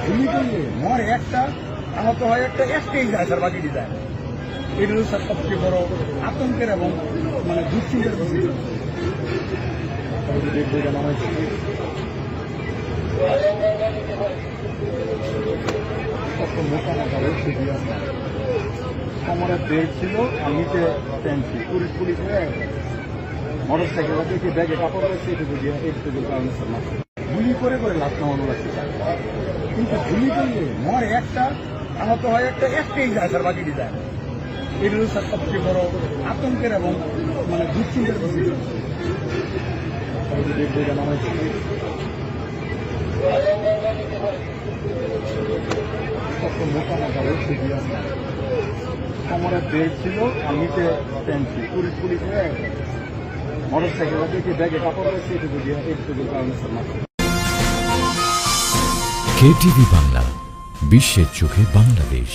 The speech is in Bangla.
গুলি করলে মরে একটা, আহত হয় একটা, একটাই যায় স্যার, বাকিটি যায়। এটা হচ্ছে স্যার সবচেয়ে বড় আতঙ্কের এবং মানে দুশ্চিন্তার বিষয়। মোটা মোটা রয়েছে কোমরের বেল্ট ছিল আর নিচে প্যান্ট ছিল, পুলিশ পুলিশ হয়ে মোটর সাইকেল দেখি ব্যাগে কাপড় রয়েছে, এইটুকুর কারণে স্যার মারছে। গুলি করে করে লাশ নামানো লাগছে স্যার, কিন্তু গুলি করলে মরে একটা, আহত হয় একটা, একটাই যায় স্যার, বাকিটি যায়। এটা হচ্ছে স্যার সবচেয়ে বড় আতঙ্কের এবং মানে দুশ্চিন্তার বিষয়। মোটা মোটা রয়েছে কোমরের বেল্ট ছিল আর নিচে প্যান্ট ছিল, পুলিশ পুলিশ হয়ে মোটর সাইকেল দেখি ব্যাগে কাপড় রয়েছে, এইটুকুর কারণে স্যার মারছে। কেটিভি বাংলা, বিশ্বের চোখে বাংলাদেশ।